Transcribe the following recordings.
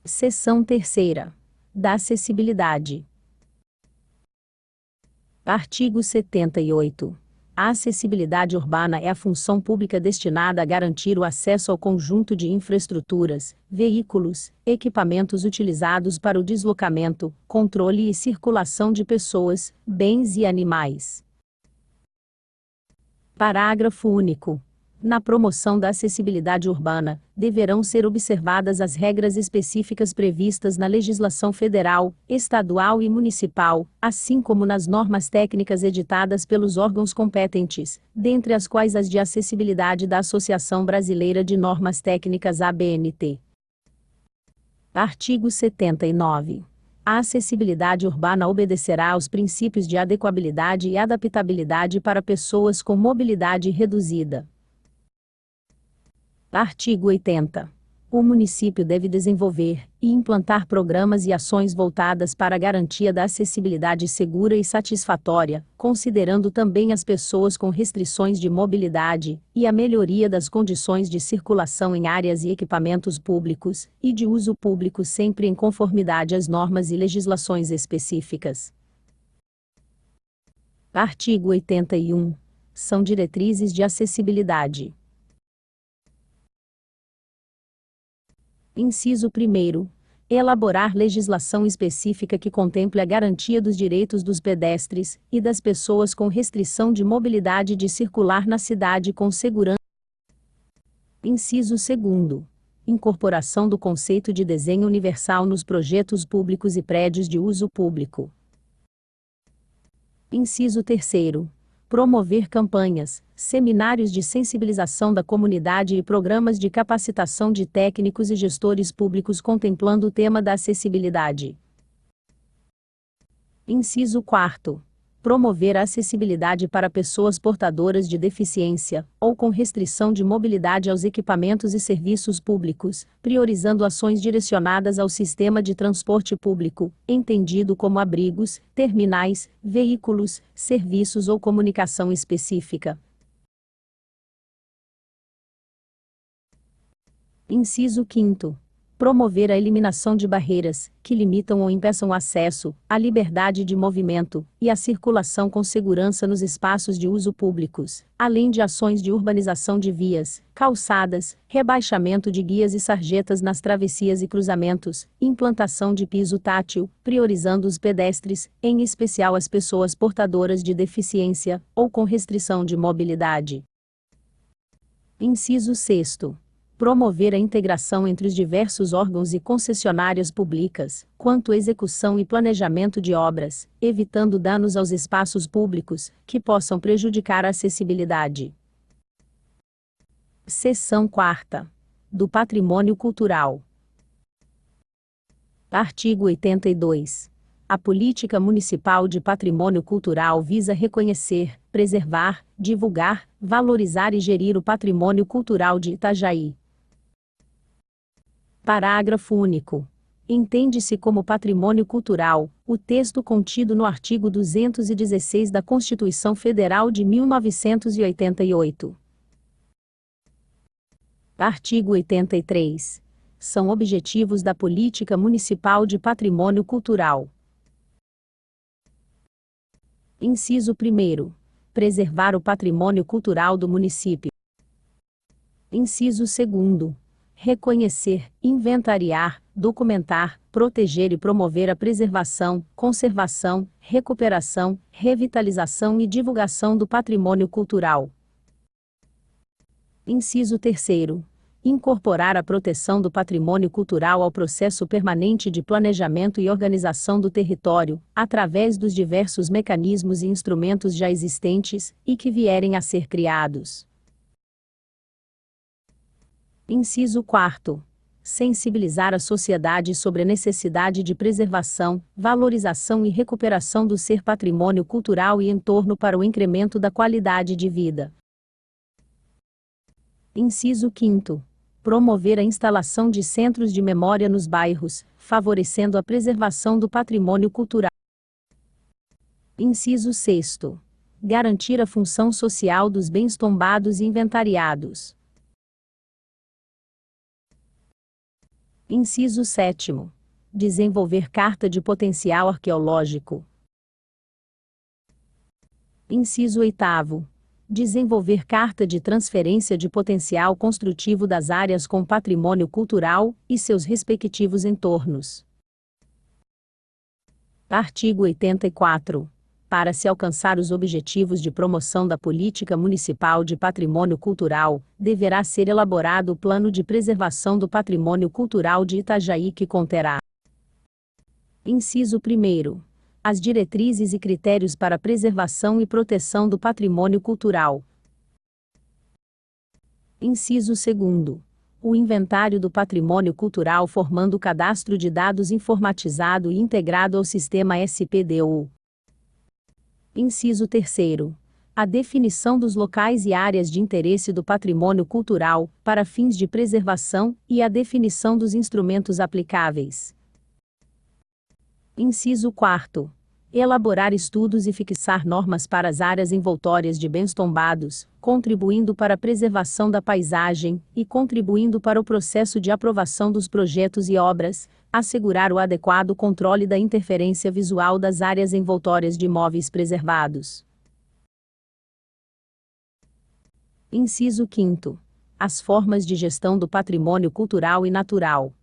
Seção 3ª. Da acessibilidade. Artigo 78. A acessibilidade urbana é a função pública destinada a garantir o acesso ao conjunto de infraestruturas, veículos, equipamentos utilizados para o deslocamento, controle e circulação de pessoas, bens e animais. Parágrafo único. Na promoção da acessibilidade urbana, deverão ser observadas as regras específicas previstas na legislação federal, estadual e municipal, assim como nas normas técnicas editadas pelos órgãos competentes, dentre as quais as de acessibilidade da Associação Brasileira de Normas Técnicas ABNT. Artigo 79. A acessibilidade urbana obedecerá aos princípios de adequabilidade e adaptabilidade para pessoas com mobilidade reduzida. Artigo 80. O município deve desenvolver e implantar programas e ações voltadas para a garantia da acessibilidade segura e satisfatória, considerando também as pessoas com restrições de mobilidade, e a melhoria das condições de circulação em áreas e equipamentos públicos, e de uso público sempre em conformidade às normas e legislações específicas. Artigo 81. São diretrizes de acessibilidade. Inciso 1º. Elaborar legislação específica que contemple a garantia dos direitos dos pedestres e das pessoas com restrição de mobilidade de circular na cidade com segurança. Inciso 2º. Incorporação do conceito de desenho universal nos projetos públicos e prédios de uso público. Inciso 3º. Promover campanhas, seminários de sensibilização da comunidade e programas de capacitação de técnicos e gestores públicos contemplando o tema da acessibilidade. Inciso 4º. Promover a acessibilidade para pessoas portadoras de deficiência, ou com restrição de mobilidade aos equipamentos e serviços públicos, priorizando ações direcionadas ao sistema de transporte público, entendido como abrigos, terminais, veículos, serviços ou comunicação específica. Inciso 5º. Promover a eliminação de barreiras, que limitam ou impeçam o acesso, a liberdade de movimento, e a circulação com segurança nos espaços de uso públicos, além de ações de urbanização de vias, calçadas, rebaixamento de guias e sarjetas nas travessias e cruzamentos, implantação de piso tátil, priorizando os pedestres, em especial as pessoas portadoras de deficiência, ou com restrição de mobilidade. Inciso 6º. Promover a integração entre os diversos órgãos e concessionárias públicas, quanto à execução e planejamento de obras, evitando danos aos espaços públicos, que possam prejudicar a acessibilidade. Seção 4ª. Do patrimônio cultural. Artigo 82. A política municipal de patrimônio cultural visa reconhecer, preservar, divulgar, valorizar e gerir o patrimônio cultural de Itajaí. Parágrafo único. Entende-se como patrimônio cultural o texto contido no artigo 216 da Constituição Federal de 1988. Artigo 83. São objetivos da política municipal de patrimônio cultural. Inciso 1º. Preservar o patrimônio cultural do município. Inciso 2º. Reconhecer, inventariar, documentar, proteger e promover a preservação, conservação, recuperação, revitalização e divulgação do patrimônio cultural. Inciso 3º. Incorporar a proteção do patrimônio cultural ao processo permanente de planejamento e organização do território, através dos diversos mecanismos e instrumentos já existentes, e que vierem a ser criados. Inciso 4º. Sensibilizar a sociedade sobre a necessidade de preservação, valorização e recuperação do ser patrimônio cultural e entorno para o incremento da qualidade de vida. Inciso 5º. Promover a instalação de centros de memória nos bairros, favorecendo a preservação do patrimônio cultural. Inciso 6º. Garantir a função social dos bens tombados e inventariados. Inciso 7º. Desenvolver carta de potencial arqueológico. Inciso 8º. Desenvolver carta de transferência de potencial construtivo das áreas com patrimônio cultural e seus respectivos entornos. Artigo 84. Para se alcançar os objetivos de promoção da política municipal de patrimônio cultural, deverá ser elaborado o Plano de Preservação do Patrimônio Cultural de Itajaí, que conterá: Inciso 1º. As diretrizes e critérios para a preservação e proteção do patrimônio cultural. Inciso 2º. O inventário do patrimônio cultural formando o cadastro de dados informatizado e integrado ao sistema SPDU. Inciso 3º. A definição dos locais e áreas de interesse do patrimônio cultural, para fins de preservação, e a definição dos instrumentos aplicáveis. Inciso 4º. Elaborar estudos e fixar normas para as áreas envoltórias de bens tombados, contribuindo para a preservação da paisagem, e contribuindo para o processo de aprovação dos projetos e obras, assegurar o adequado controle da interferência visual das áreas envoltórias de imóveis preservados. Inciso 5º. As formas de gestão do patrimônio cultural e natural.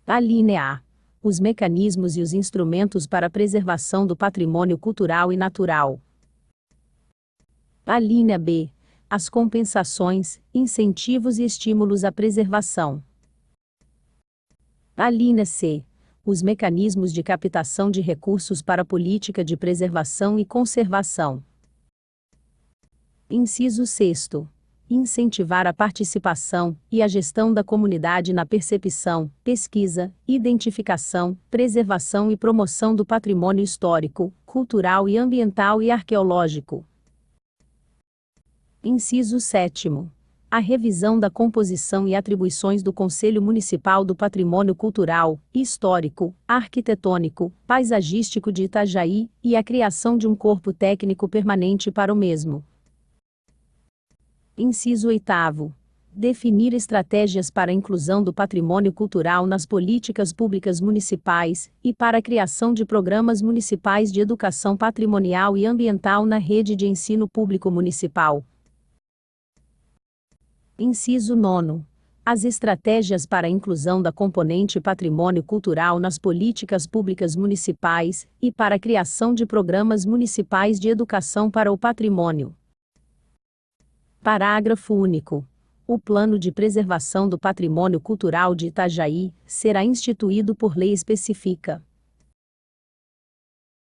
Alínea A. Os mecanismos e os instrumentos para a preservação do patrimônio cultural e natural. Alínea B. As compensações, incentivos e estímulos à preservação. Alínea C. Os mecanismos de captação de recursos para a política de preservação e conservação. Inciso 6º. Incentivar a participação e a gestão da comunidade na percepção, pesquisa, identificação, preservação e promoção do patrimônio histórico, cultural e ambiental e arqueológico. Inciso 7º. A revisão da composição e atribuições do Conselho Municipal do Patrimônio Cultural, Histórico, Arquitetônico, Paisagístico de Itajaí, e a criação de um corpo técnico permanente para o mesmo. Inciso 8º. Definir estratégias para a inclusão do patrimônio cultural nas políticas públicas municipais, e para a criação de programas municipais de educação patrimonial e ambiental na rede de ensino público municipal. Inciso 9º. As estratégias para a inclusão da componente patrimônio cultural nas políticas públicas municipais, e para a criação de programas municipais de educação para o patrimônio. Parágrafo único. O Plano de Preservação do Patrimônio Cultural de Itajaí será instituído por lei específica.